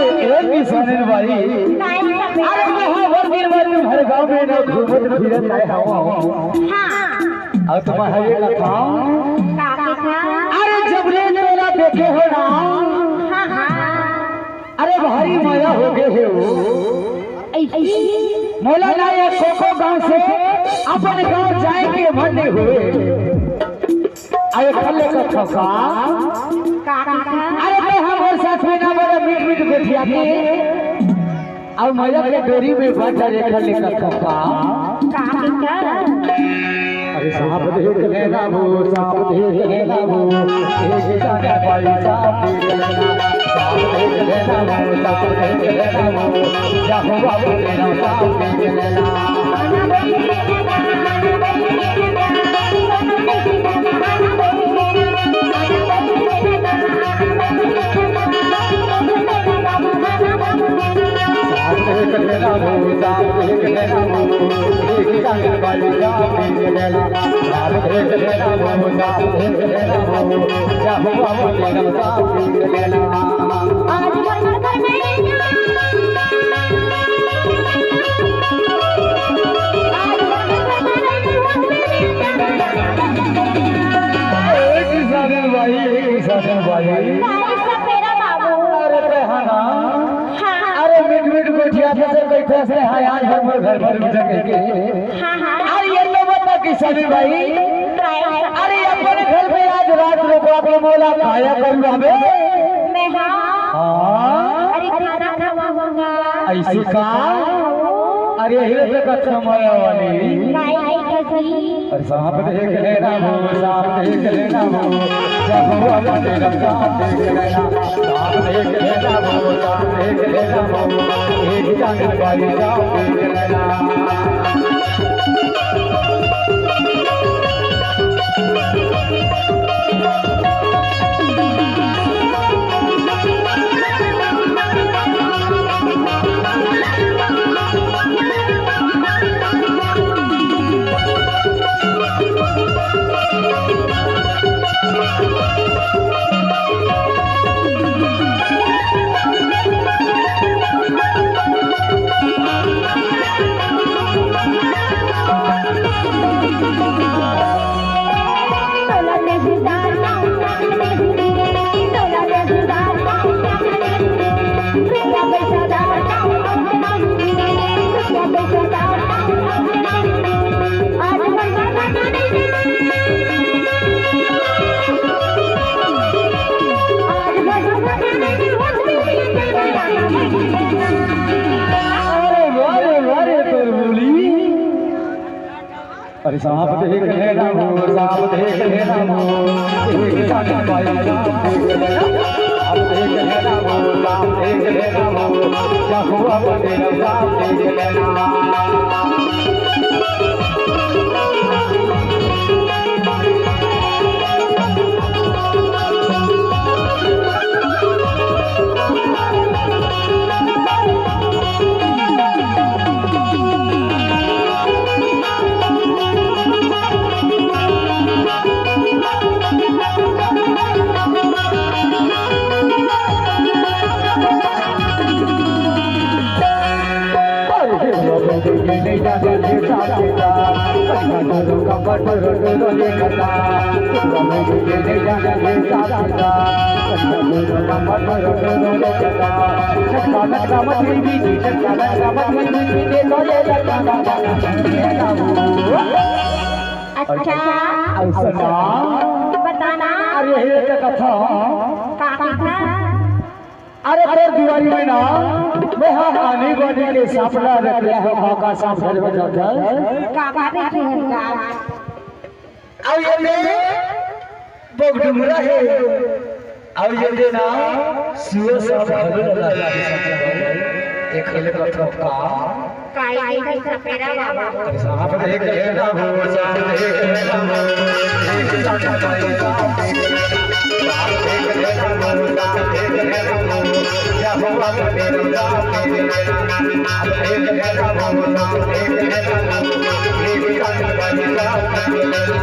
किसान भाई अरे हर दिन हर गांव में ना घूमत फिरत आए हवा और तुम्हारा ये कथा अरे जब ले मेला देखे हो ना अरे भारी मजा हो गए हो मोला ना ये कोको गांव से अपने गांव जाएंगे भन्ने हुए अरे खल्ले का खसा अरे तो हम और साथ में ना बड़ा मीट मीट बैठिया के और मजा के डोरी में बैठा रे खल्ले का खसा अरे साहब देख लेना वो साहब देख लेना वो एक जाने वाली साहब देख लेना साहब देख लेना वो साहब देख लेना वो चाहो बाबू लेना साहब देख लेना देख लेना वो साहब देख लेना वो एक जाने वाली साहब देख लेना साहब देख लेना वो साहब देख लेना वो चाहो बाबू लेना साहब देख लेना आज बंद कर मैंने किसान भाई मेरा बाबू अरे रहना अरे मिट मिट बैठिया से बैठे से हाय आज घर भर जगह के अरे ये तो बता किसान भाई अरे अपने घर में आज रात को अपने मोला खाया करूँ हमें मैं हाँ अरे खाना खाऊंगा ऐसी का अरे हीरे का कमाया वाली अरे साहब देख लेना वो साहब देख लेना वो जब हुआ बने साहब देख लेना साहब देख लेना वो साहब देख लेना वो एक जाने वाली साहब देख लेना अरे साहब देख लेना वो साहब देख लेना वो एक जाने वाली साहब देख लेना साहब देख लेना वो साहब देख लेना वो क्या हुआ बने साहब देख लेना अच्छा बताना अरे कथा अरे अरे दिवाली में ना मैं हाँ आने वाले के सापला रख लिया है का साफ घर में जाता है काका देखे हैं का अब ये में बगडुमरा है अब ये देना सुअ साफ घर में लगा एक खेले का ठोका काई का सपेरा बाबा साफ देख लेना वो साफ देख लेना वो एक साथ पाई साफ देख लेना वो साफ देख लेना वो क्या हुआ बने साफ देख लेना देख लेना वो साफ देख लेना वो एक साथ पाई साफ देख लेना